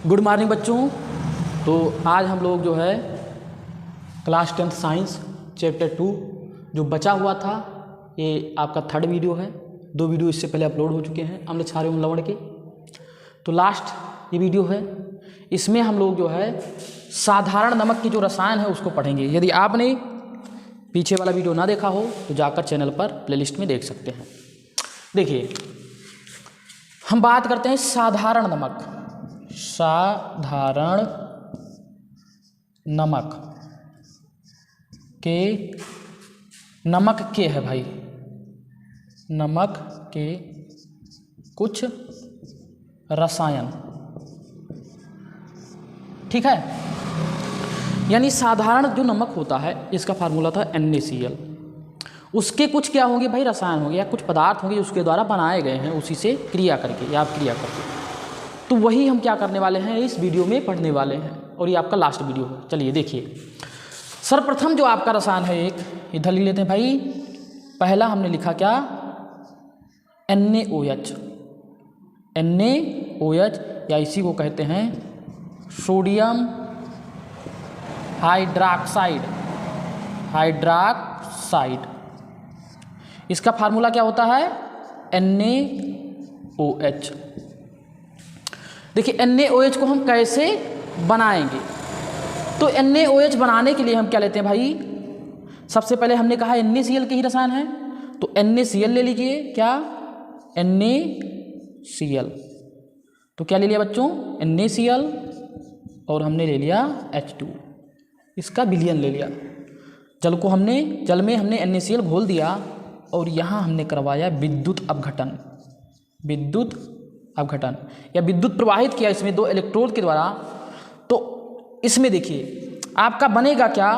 Good morning बच्चों। तो आज हम लोग जो है क्लास 10th साइंस चैप्टर 2 जो बचा हुआ था, ये आपका थर्ड वीडियो है। 2 वीडियो इससे पहले अपलोड हो चुके हैं अम्ल क्षार एवं लवण के। तो लास्ट ये वीडियो है, इसमें हम लोग जो है साधारण नमक की जो रसायन है उसको पढ़ेंगे। यदि आपने पीछे वाला वीडियो ना देखा हो तो जाकर चैनल पर प्लेलिस्ट में देख सकते हैं। देखिए, हम बात करते हैं साधारण नमक। साधारण नमक के, नमक के है भाई, नमक के कुछ रसायन, ठीक है। यानी साधारण जो नमक होता है इसका फार्मूला था NaCl। उसके कुछ क्या होंगे भाई, रसायन होंगे या कुछ पदार्थ होंगे उसके द्वारा बनाए गए हैं, उसी से क्रिया करके या क्रिया करके। तो वही हम क्या करने वाले हैं, इस वीडियो में पढ़ने वाले हैं, और ये आपका लास्ट वीडियो है। चलिए देखिए, सर्वप्रथम जो आपका रसायन है एक इधर लिख लेते हैं भाई। पहला हमने लिखा क्या, NaOH। NaOH या इसी को कहते हैं सोडियम हाइड्रॉक्साइड। हाइड्रॉक्साइड, इसका फार्मूला क्या होता है, NaOH। देखिए NaOH को हम कैसे बनाएंगे, तो NaOH बनाने के लिए हम क्या लेते हैं भाई, सबसे पहले हमने कहा NaCl के ही रसायन है, तो NaCl ले लीजिए। क्या, NaCl। तो क्या ले लिया बच्चों, NaCl, और हमने ले लिया H2, इसका विलयन ले लिया। जल में हमने NaCl घोल दिया और यहाँ हमने करवाया विद्युत अपघटन। विद्युत अपघटन या विद्युत प्रवाहित किया इसमें 2 इलेक्ट्रोड के द्वारा। तो इसमें देखिए आपका बनेगा क्या,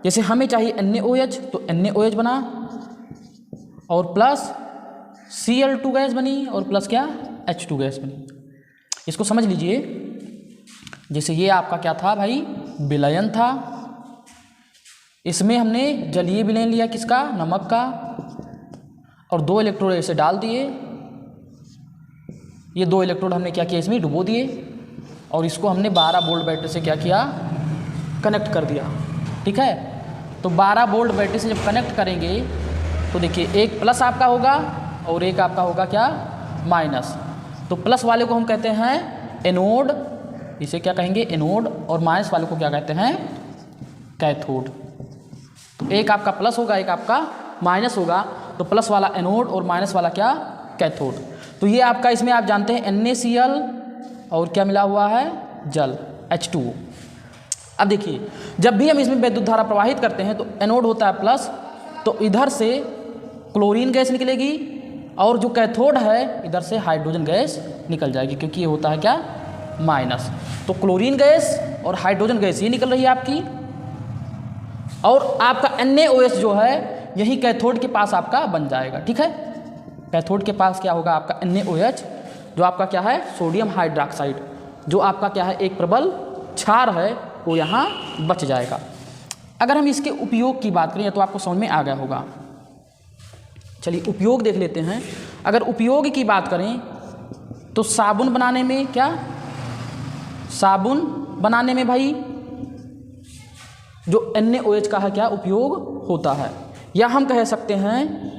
जैसे हमें चाहिए NaOH, तो NaOH बना और प्लस Cl2 गैस बनी और प्लस क्या, H2 गैस बनी। इसको समझ लीजिए, जैसे ये आपका क्या था भाई, विलयन था। इसमें हमने जलीय विलयन लिया किसका, नमक का, और 2 इलेक्ट्रोड ऐसे डाल दिए। ये 2 इलेक्ट्रोड हमने क्या किया, इसमें डुबो दिए, और इसको हमने 12 वोल्ट बैटरी से क्या किया, कनेक्ट कर दिया, ठीक है। तो 12 वोल्ट बैटरी से जब कनेक्ट करेंगे तो देखिए एक प्लस आपका होगा और एक आपका होगा क्या, माइनस। तो प्लस वाले को हम कहते हैं एनोड, इसे क्या कहेंगे, एनोड, और माइनस वाले को क्या कहते हैं, कैथोड। तो एक आपका प्लस होगा, एक आपका माइनस होगा, तो प्लस वाला एनोड और माइनस वाला क्या, कैथोड। तो ये आपका इसमें आप जानते हैं NaCl और क्या मिला हुआ है, जल, H2O। अब देखिए, जब भी हम इसमें विद्युत धारा प्रवाहित करते हैं तो एनोड होता है प्लस, तो इधर से क्लोरीन गैस निकलेगी, और जो कैथोड है इधर से हाइड्रोजन गैस निकल जाएगी, क्योंकि ये होता है क्या, माइनस। तो क्लोरीन गैस और हाइड्रोजन गैस ये निकल रही है आपकी, और आपका NaOH जो है यही कैथोड के पास आपका बन जाएगा, ठीक है। कैथोड के पास क्या होगा आपका NaOH, जो आपका क्या है, सोडियम हाइड्रॉक्साइड, जो आपका क्या है, एक प्रबल क्षार है, वो यहाँ बच जाएगा। अगर हम इसके उपयोग की बात करें तो आपको समझ में आ गया होगा। चलिए उपयोग देख लेते हैं। अगर उपयोग की बात करें तो साबुन बनाने में क्या, साबुन बनाने में भाई जो NaOH का है क्या उपयोग होता है, या हम कह सकते हैं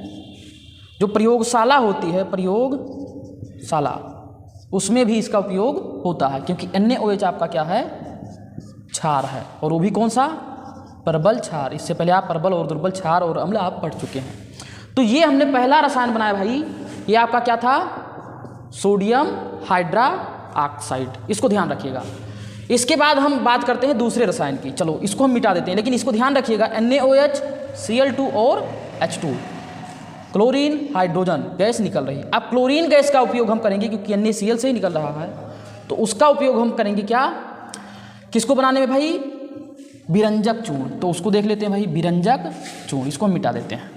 जो प्रयोगशाला होती है, प्रयोगशाला, उसमें भी इसका उपयोग होता है, क्योंकि NaOH आपका क्या है, क्षार है, और वो भी कौन सा, प्रबल क्षार। इससे पहले आप प्रबल और दुर्बल क्षार और अम्ल आप पढ़ चुके हैं। तो ये हमने पहला रसायन बनाया भाई, ये आपका क्या था, सोडियम हाइड्रॉक्साइड, इसको ध्यान रखिएगा। इसके बाद हम बात करते हैं दूसरे रसायन की। चलो इसको हम मिटा देते हैं, लेकिन इसको ध्यान रखिएगा, NaOH, Cl2 और H2, क्लोरीन हाइड्रोजन गैस निकल रही है। अब क्लोरीन गैस का उपयोग हम करेंगे, क्योंकि NaCl से ही निकल रहा है, तो उसका उपयोग हम करेंगे क्या, किसको बनाने में भाई, विरंजक चूर्ण। तो उसको देख लेते हैं भाई, विरंजक चूर्ण, इसको हम मिटा देते हैं।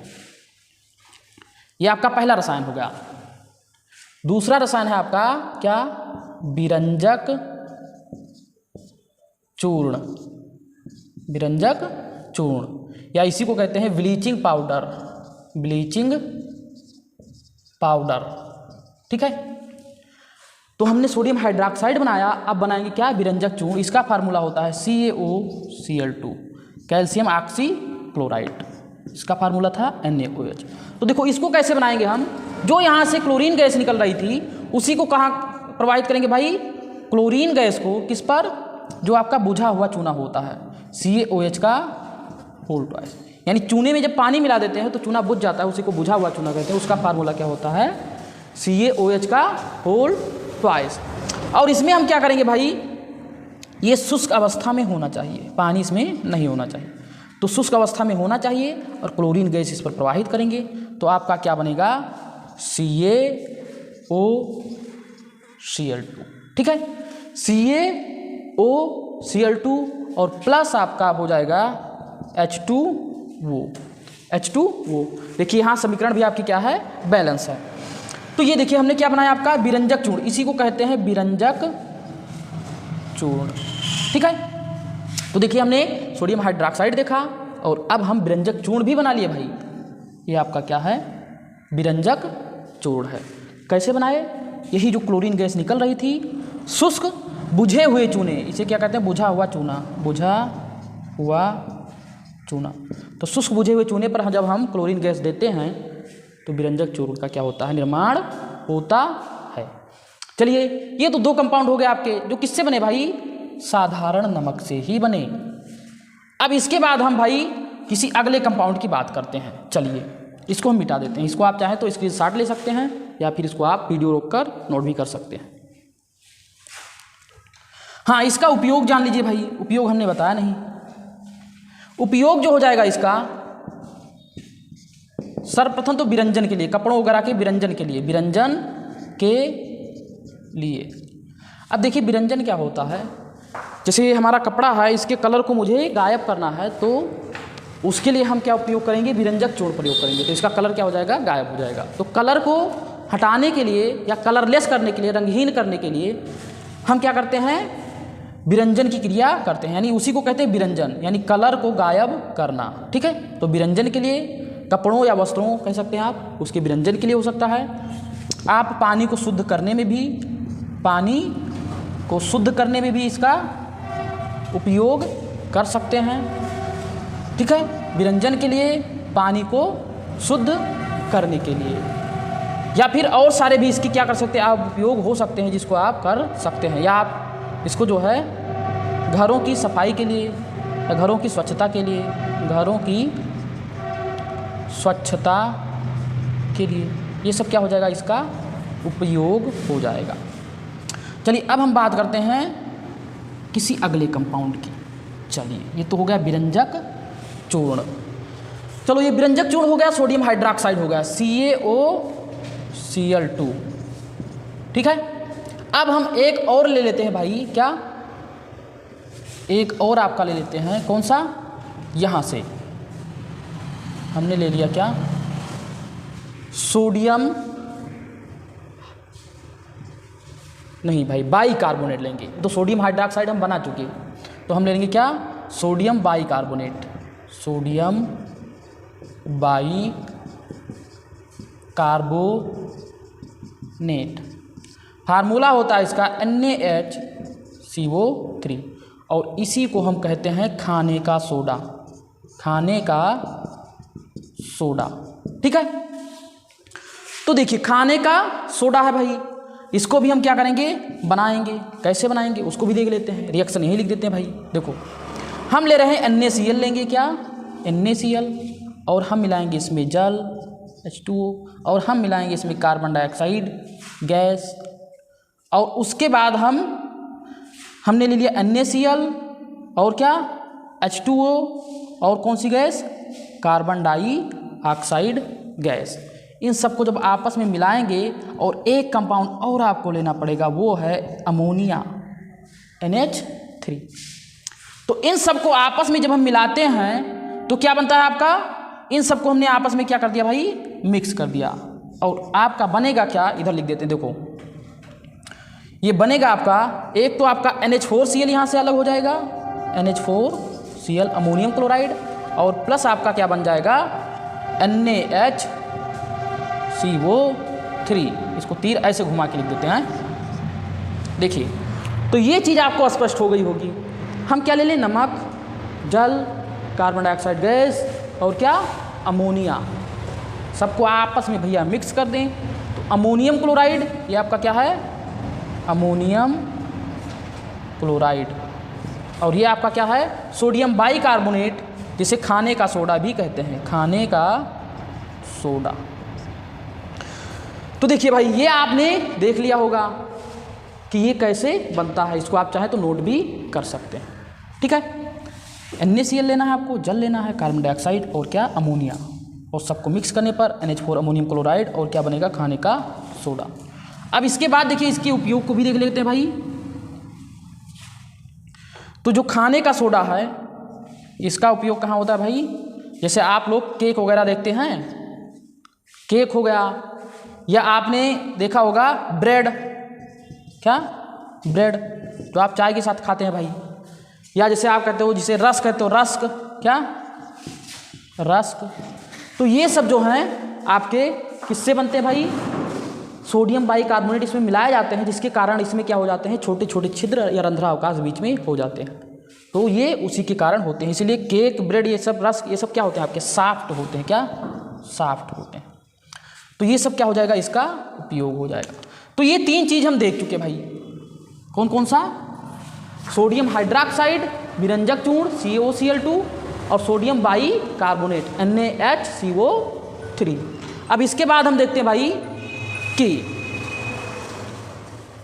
ये आपका पहला रसायन हो गया। दूसरा रसायन है आपका क्या, विरंजक चूर्ण। विरंजक चूर्ण या इसी को कहते हैं ब्लीचिंग पाउडर। ब्लीचिंग पाउडर, ठीक है। तो हमने सोडियम हाइड्रोक्साइड बनाया, अब बनाएंगे क्या, विरंजक चूर्ण। इसका फार्मूला होता है CaOCl2, कैल्शियम ऑक्सी क्लोराइड। इसका फार्मूला था NaOH। तो देखो इसको कैसे बनाएंगे हम, जो यहाँ से क्लोरीन गैस निकल रही थी उसी को कहाँ प्रोवाइड करेंगे भाई, क्लोरीन गैस को, किस पर, जो आपका बुझा हुआ चूना होता है, CaOH का होल ट्वाइस। यानी चूने में जब पानी मिला देते हैं तो चूना बुझ जाता है, उसी को बुझा हुआ चूना कहते हैं। उसका फार्मूला क्या होता है, CaOH का होल ट्वाइस। और इसमें हम क्या करेंगे भाई, ये शुष्क अवस्था में होना चाहिए, पानी इसमें नहीं होना चाहिए। तो शुष्क अवस्था में होना चाहिए और क्लोरीन गैस इस पर प्रवाहित करेंगे तो आपका क्या बनेगा, CaOCl2। ठीक है, CaOCl2 और प्लस आपका हो जाएगा H2O। देखिए यहाँ समीकरण भी आपकी क्या है, बैलेंस है। तो ये देखिए हमने क्या बनाया आपका, विरंजक चूर्ण, इसी को कहते हैं विरंजक चूर्ण। ठीक है, तो देखिए हमने सोडियम हाइड्रोक्साइड देखा और अब हम विरंजक चूर्ण भी बना लिए भाई। ये आपका क्या है, विरंजक चूर्ण है। कैसे बनाए, यही जो क्लोरीन गैस निकल रही थी, शुष्क बुझे हुए चूने, इसे क्या कहते हैं, बुझा हुआ चूना, बुझा हुआ चूना। तो शुष्क बुझे हुए चूने पर जब हम क्लोरीन गैस देते हैं तो विरंजक चूर्ण का क्या होता है, निर्माण होता है। चलिए ये तो दो कंपाउंड हो गए आपके, जो किससे बने भाई, साधारण नमक से ही बने। अब इसके बाद हम भाई किसी अगले कंपाउंड की बात करते हैं। चलिए इसको हम मिटा देते हैं, इसको आप चाहें तो स्क्रीनशॉट ले सकते हैं या फिर इसको आप वीडियो रोककर नोट भी कर सकते हैं। हाँ, इसका उपयोग जान लीजिए भाई, उपयोग हमने बताया नहीं। उपयोग जो हो जाएगा इसका, सर्वप्रथम तो विरंजन के लिए, कपड़ों वगैरह के विरंजन के लिए, विरंजन के लिए। अब देखिए विरंजन क्या होता है, जैसे हमारा कपड़ा है, इसके कलर को मुझे गायब करना है तो उसके लिए हम क्या उपयोग करेंगे, विरंजक चूर्ण प्रयोग करेंगे, तो इसका कलर क्या हो जाएगा, गायब हो जाएगा। तो कलर को हटाने के लिए या कलरलेस करने के लिए, रंगहीन करने के लिए हम क्या करते हैं, विरंजन की क्रिया करते हैं, यानी उसी को कहते हैं विरंजन, यानी कलर को गायब करना। ठीक है, तो विरंजन के लिए कपड़ों या वस्त्रों कह सकते हैं आप, उसके विरंजन के लिए हो सकता है। आप पानी को शुद्ध करने में भी, पानी को शुद्ध करने में भी इसका उपयोग कर सकते हैं। ठीक है, विरंजन के लिए, पानी को शुद्ध करने के लिए, या फिर और सारे भी इसकी क्या कर सकते हैं आप, उपयोग हो सकते हैं, जिसको आप कर सकते हैं। या आप इसको जो है घरों की सफाई के लिए या घरों की स्वच्छता के लिए, घरों की स्वच्छता के लिए, ये सब क्या हो जाएगा, इसका उपयोग हो जाएगा। चलिए अब हम बात करते हैं किसी अगले कंपाउंड की। चलिए ये तो हो गया विरंजक चूर्ण। चलो ये विरंजक चूर्ण हो गया, सोडियम हाइड्रोक्साइड हो गया CaOCl2। ठीक है, अब हम एक और ले लेते हैं भाई, क्या, एक और आपका ले लेते हैं, कौन सा, यहाँ से हमने ले लिया क्या, सोडियम, नहीं भाई बाइकार्बोनेट लेंगे। तो सोडियम हाइड्रोक्साइड हम बना चुके, तो हम ले लेंगे क्या, sodium bicarbonate, sodium bicarbonate. Formula होता है इसका NaHCO3 और इसी को हम कहते हैं खाने का सोडा, खाने का सोडा। ठीक है, तो देखिए खाने का सोडा है भाई, इसको भी हम क्या करेंगे, बनाएंगे। कैसे बनाएंगे उसको भी देख लेते हैं, रिएक्शन यही लिख देते हैं भाई। देखो हम ले रहे हैं NaCl, लेंगे क्या, NaCl, और हम मिलाएंगे इसमें जल H2O, और हम मिलाएंगे इसमें कार्बन डाइऑक्साइड गैस, और उसके बाद हमने ले लिया NaCl और क्या, H2O, और कौन सी गैस, कार्बन डाइऑक्साइड गैस। इन सबको जब आपस में मिलाएंगे और एक कंपाउंड और आपको लेना पड़ेगा, वो है अमोनिया NH3। तो इन सबको आपस में जब हम मिलाते हैं तो क्या बनता है आपका, इन सबको हमने आपस में क्या कर दिया भाई, मिक्स कर दिया, और आपका बनेगा क्या, इधर लिख देते हैं। देखो ये बनेगा आपका, एक तो आपका NH4Cl यहाँ से अलग हो जाएगा, NH4Cl अमोनियम क्लोराइड, और प्लस आपका क्या बन जाएगा, NaHCO3। इसको तीर ऐसे घुमा के लिख देते हैं, देखिए, तो ये चीज़ आपको स्पष्ट हो गई होगी। हम क्या ले लें, नमक, जल, कार्बन डाइऑक्साइड गैस और क्या, अमोनिया, सबको आपस में भैया मिक्स कर दें। तो अमोनियम क्लोराइड, ये आपका क्या है, अमोनियम क्लोराइड, और ये आपका क्या है, सोडियम बाइकार्बोनेट, जिसे खाने का सोडा भी कहते हैं, खाने का सोडा। तो देखिए भाई, ये आपने देख लिया होगा कि ये कैसे बनता है। इसको आप चाहें तो नोट भी कर सकते हैं, ठीक है। NaCl लेना है आपको, जल लेना है, कार्बन डाइऑक्साइड और क्या, अमोनिया, और सबको मिक्स करने पर NH4 अमोनियम क्लोराइड और क्या बनेगा, खाने का सोडा। अब इसके बाद देखिए इसके उपयोग को भी देख लेते हैं भाई। तो जो खाने का सोडा है, इसका उपयोग कहाँ होता है भाई, जैसे आप लोग केक वगैरह देखते हैं, केक हो गया, या आपने देखा होगा ब्रेड, क्या, ब्रेड जो आप चाय के साथ खाते हैं भाई, या जैसे आप कहते हो, जिसे रस कहते हो, रस्क, क्या, रस्क। तो ये सब जो हैं आपके किससे बनते हैं भाई, सोडियम बाइकार्बोनेट इसमें मिलाए जाते हैं, जिसके कारण इसमें क्या हो जाते हैं, छोटे छोटे छिद्र या रंध्रावकाश बीच में हो जाते हैं। तो ये उसी के कारण होते हैं। इसलिए केक, ब्रेड, ये सब रस्क, ये सब क्या होते हैं आपके, साफ्ट होते हैं, क्या, साफ्ट होते हैं। तो ये सब क्या हो जाएगा, इसका उपयोग हो जाएगा। तो ये तीन चीज़ हम देख चुके भाई, कौन कौन सा, सोडियम हाइड्रोक्साइड विरंजक चूर्ण CaOCl2 और सोडियम बाइकार्बोनेट NaHCO3। अब इसके बाद हम देखते हैं भाई कि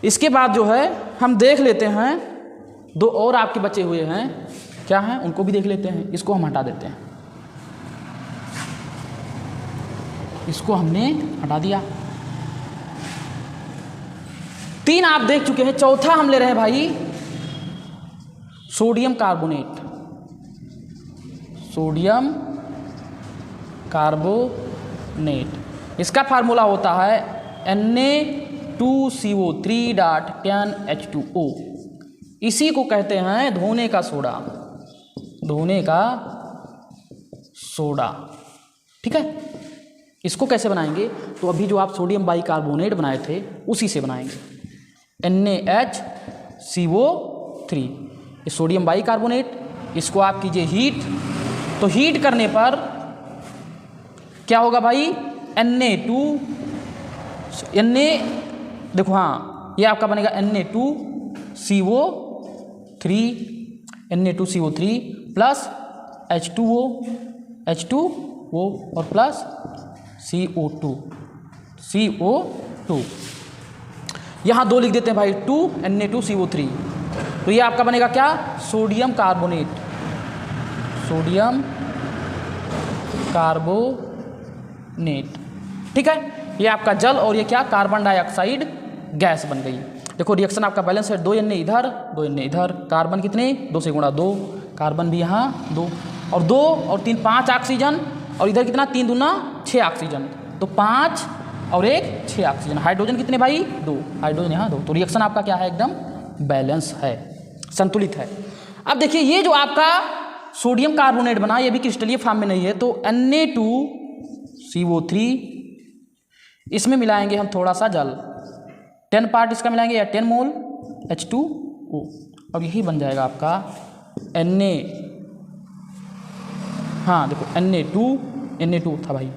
इसके बाद जो है हम देख लेते हैं दो और आपके बचे हुए हैं, क्या हैं, उनको भी देख लेते हैं। इसको हम हटा देते हैं, इसको हमने हटा दिया। तीन आप देख चुके हैं, चौथा हम ले रहे हैं भाई सोडियम कार्बोनेट, सोडियम कार्बोनेट। इसका फार्मूला होता है Na2CO3.10H2O। इसी को कहते हैं धोने का सोडा, धोने का सोडा, ठीक है। इसको कैसे बनाएंगे, तो अभी जो आप सोडियम बाइकार्बोनेट बनाए थे उसी से बनाएंगे, NaHCO3, ये सोडियम बाइकार्बोनेट, इसको आप कीजिए हीट। तो हीट करने पर क्या होगा भाई, देखो हाँ, ये आपका बनेगा Na2CO3 प्लस H2O और प्लस CO2। यहाँ दो लिख देते हैं भाई, 2 Na2CO3। तो ये आपका बनेगा क्या, सोडियम कार्बोनेट, सोडियम कार्बोनेट, ठीक है। ये आपका जल और ये क्या, कार्बन डाइऑक्साइड गैस बन गई। देखो रिएक्शन आपका बैलेंस है, 2 Na इधर, 2 Na इधर, कार्बन कितने, 2 से गुणा 2, कार्बन भी यहाँ 2 और 2 और 3 5 ऑक्सीजन, और इधर कितना, 3 दूना 6 ऑक्सीजन, तो 5 और 1 6 ऑक्सीजन। हाइड्रोजन कितने भाई, 2, हाइड्रोजन यहाँ 2। तो रिएक्शन आपका क्या है, एकदम बैलेंस है, संतुलित है। अब देखिए ये जो आपका सोडियम कार्बोनेट बना, ये भी क्रिस्टलीय फॉर्म में नहीं है, तो Na2CO3, इसमें मिलाएंगे हम थोड़ा सा जल, 10 पार्ट इसका मिलाएंगे या 10 मोल H2O, और यही बन जाएगा आपका हाँ देखो Na2 था भाई,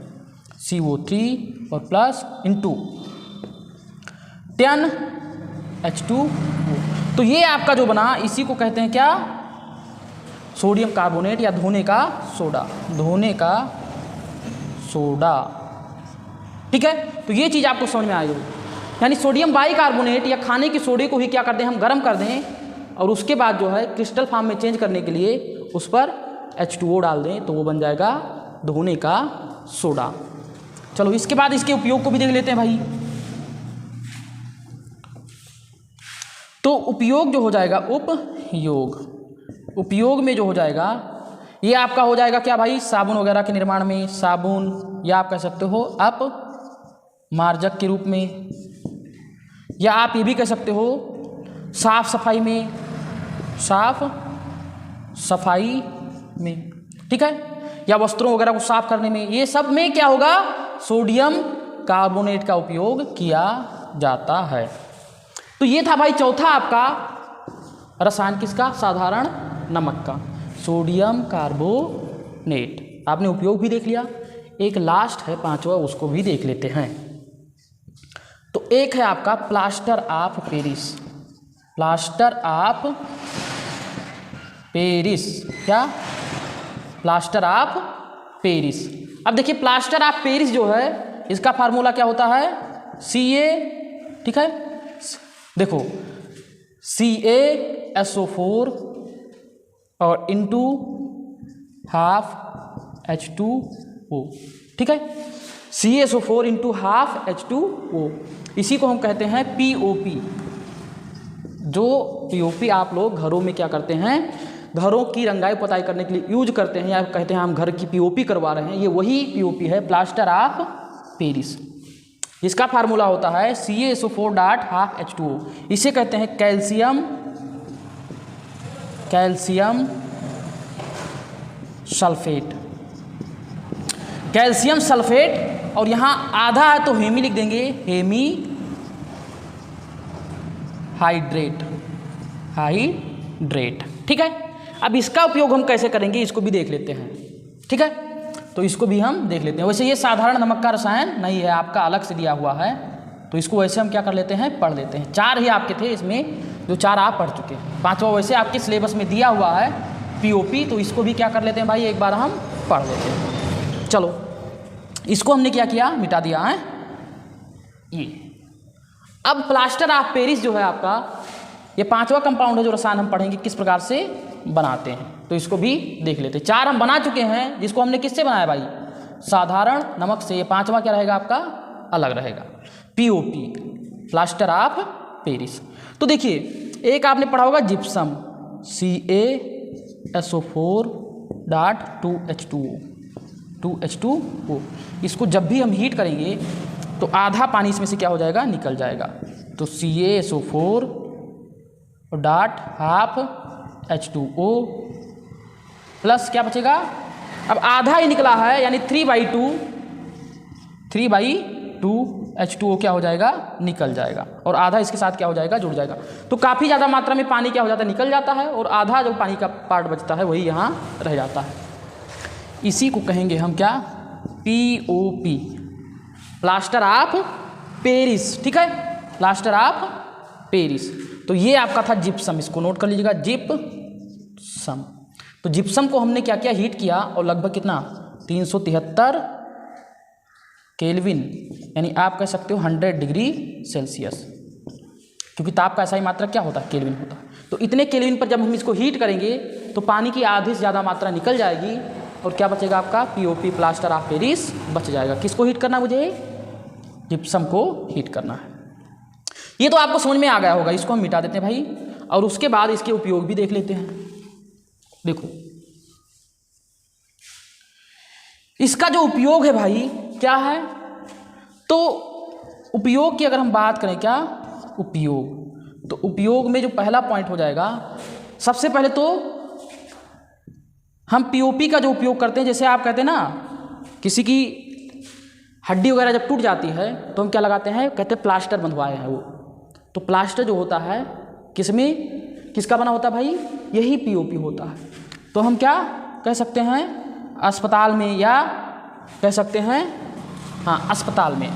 CO3 और प्लस इंटू 10 H2O। तो ये आपका जो बना, इसी को कहते हैं क्या, सोडियम कार्बोनेट या धोने का सोडा, धोने का सोडा, ठीक है। तो ये चीज़ आपको समझ में आई होगी, यानी सोडियम बाइकार्बोनेट या खाने के सोडे को ही क्या कर दें, हम गर्म कर दें, और उसके बाद जो है क्रिस्टल फॉर्म में चेंज करने के लिए उस पर H2O डाल दें, तो वो बन जाएगा धोने का सोडा। चलो इसके बाद इसके उपयोग को भी देख लेते हैं भाई। तो उपयोग जो हो जाएगा, उपयोग में जो हो जाएगा, ये आपका हो जाएगा क्या भाई, साबुन वगैरह के निर्माण में, साबुन, या आप कह सकते हो मार्जक के रूप में, या आप ये भी कह सकते हो साफ सफाई में, साफ सफाई में, ठीक है, या वस्त्रों वगैरह को साफ करने में, ये सब में क्या होगा, सोडियम कार्बोनेट का उपयोग किया जाता है। तो ये था भाई चौथा आपका रसायन किसका, साधारण नमक का, सोडियम कार्बोनेट। आपने उपयोग भी देख लिया। एक लास्ट है पांचवा, उसको भी देख लेते हैं। तो एक है आपका plaster of Paris, plaster of Paris, क्या, प्लास्टर ऑफ पेरिस। अब देखिए प्लास्टर ऑफ पेरिस जो है इसका फार्मूला क्या होता है, Ca, ठीक है, देखो CaSO4 और इंटू हाफ H2O, ठीक है, CaSO4 इंटू हाफ H2O, इसी को हम कहते हैं POP। जो POP आप लोग घरों में क्या करते हैं, घरों की रंगाई पुताई करने के लिए यूज करते हैं, या कहते हैं हम घर की POP करवा रहे हैं, ये वही POP है, प्लास्टर ऑफ पेरिस। इसका फार्मूला होता है CaSO4 डॉट हाफ H2O। इसे कहते हैं कैल्शियम सल्फेट, कैल्शियम सल्फेट। और यहाँ आधा है तो हेमी लिख देंगे, हेमी हाइड्रेट, ठीक है। अब इसका उपयोग हम कैसे करेंगे इसको भी देख लेते हैं, ठीक है, तो इसको भी हम देख लेते हैं। वैसे ये साधारण नमक का रसायन नहीं है, आपका अलग से दिया हुआ है, तो इसको वैसे हम क्या कर लेते हैं, पढ़ लेते हैं। 4 ही आपके थे इसमें, जो 4 आप पढ़ चुके हैं, 5वां वैसे आपके सिलेबस में दिया हुआ है POP, तो इसको भी क्या कर लेते हैं भाई, एक बार हम पढ़ लेते हैं। चलो इसको हमने क्या किया, मिटा दिया है ये। अब प्लास्टर ऑफ पेरिस जो है आपका, ये 5वां कंपाउंड है जो रसायन हम पढ़ेंगे किस प्रकार से बनाते हैं, तो इसको भी देख लेते हैं। 4 हम बना चुके हैं, जिसको हमने किससे बनाया भाई, साधारण नमक से। ये 5वां क्या रहेगा आपका, अलग रहेगा, POP, प्लास्टर ऑफ पेरिस। तो देखिए एक आपने पढ़ा होगा जिप्सम, CaSO4 डॉट 2H2O। इसको जब भी हम हीट करेंगे तो आधा पानी इसमें से क्या हो जाएगा, निकल जाएगा। तो CaSO4 dot half H2O plus क्या बचेगा, अब आधा ही निकला है, यानी 3/2 H2O क्या हो जाएगा, निकल जाएगा, और आधा इसके साथ क्या हो जाएगा, जुड़ जाएगा। तो काफ़ी ज़्यादा मात्रा में पानी क्या हो जाता है, निकल जाता है, और आधा जो पानी का पार्ट बचता है वही यहाँ रह जाता है। इसी को कहेंगे हम क्या, POP, प्लास्टर ऑफ पेरिस, ठीक है, प्लास्टर ऑफ पेरिस। तो ये आपका था जिप्सम, इसको नोट कर लीजिएगा, जिप्सम। तो जिप्सम को हमने क्या किया, हीट किया, और लगभग कितना, 373 केल्विन, यानी आप कह सकते हो 100 डिग्री सेल्सियस, क्योंकि ताप का ऐसा ही मात्रा क्या होता है, केल्विन होता है। तो इतने केल्विन पर जब हम इसको हीट करेंगे तो पानी की आधी से ज़्यादा मात्रा निकल जाएगी, और क्या बचेगा आपका, POP, प्लास्टर ऑफ पेरिस बच जाएगा। किसको हीट करना, मुझे जिप्सम को हीट करना है। ये तो आपको समझ में आ गया होगा, इसको हम मिटा देते हैं भाई, और उसके बाद इसके उपयोग भी देख लेते हैं। देखो इसका जो उपयोग है भाई क्या है, तो उपयोग की अगर हम बात करें, क्या उपयोग, तो उपयोग में जो पहला पॉइंट हो जाएगा, सबसे पहले तो हम POP का जो उपयोग करते हैं, जैसे आप कहते हैं ना, किसी की हड्डी वगैरह जब टूट जाती है तो हम क्या लगाते हैं, कहते हैं प्लास्टर बंधवाए हैं वो। तो प्लास्टर जो होता है किसमें, किसका बना होता है भाई, यही POP होता है। तो हम क्या कह सकते हैं, अस्पताल में, या कह सकते हैं हाँ अस्पताल में,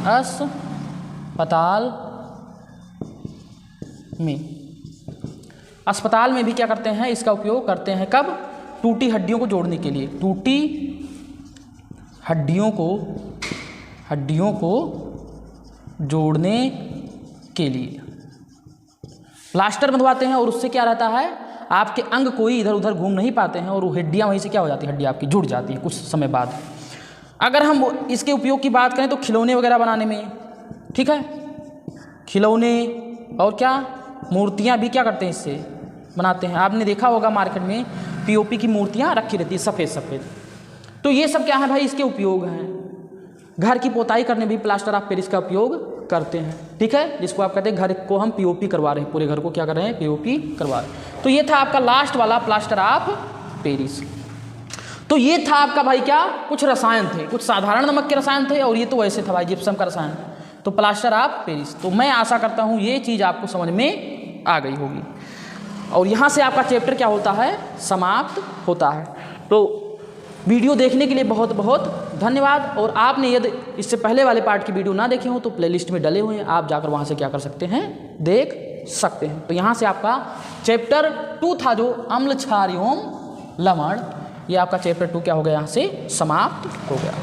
अस्पताल में भी क्या करते हैं, इसका उपयोग करते हैं। कब, टूटी हड्डियों को जोड़ने के लिए, टूटी हड्डियों को जोड़ने के लिए प्लास्टर बंधवाते हैं, और उससे क्या रहता है, आपके अंग कोई इधर उधर घूम नहीं पाते हैं, और वो हड्डियाँ वहीं से क्या हो जाती है, हड्डी आपकी जुड़ जाती है कुछ समय बाद। अगर हम इसके उपयोग की बात करें तो खिलौने वगैरह बनाने में, ठीक है, खिलौने और क्या मूर्तियाँ भी क्या करते हैं, इससे बनाते हैं। आपने देखा होगा मार्केट में POP की मूर्तियाँ रखी रहती है सफ़ेद सफ़ेद। तो ये सब क्या है भाई, इसके उपयोग हैं। घर की पोताई करने भी प्लास्टर ऑफ पेरिस का उपयोग करते हैं, ठीक है, जिसको आप कहते हैं घर को हम POP करवा रहे हैं, पूरे घर को क्या कर रहे हैं, POP करवा रहे हैं। तो ये था आपका लास्ट वाला प्लास्टर ऑफ पेरिस। तो ये था आपका भाई क्या, कुछ रसायन थे, कुछ साधारण नमक के रसायन थे, और ये तो वैसे था भाई जिप्सम का रसायन। तो प्लास्टर ऑफ पेरिस। तो मैं आशा करता हूँ ये चीज़ आपको समझ में आ गई होगी और यहाँ से आपका चैप्टर क्या होता है, समाप्त होता है। तो वीडियो देखने के लिए बहुत बहुत धन्यवाद। और आपने यदि इससे पहले वाले पार्ट की वीडियो ना देखे हो तो प्लेलिस्ट में डले हुए हैं, आप जाकर वहाँ से क्या कर सकते हैं, देख सकते हैं। तो यहाँ से आपका चैप्टर 2 था जो अम्ल क्षार एवं लवण, ये आपका चैप्टर 2 क्या हो गया, यहाँ से समाप्त हो गया।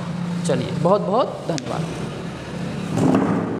चलिए बहुत बहुत धन्यवाद।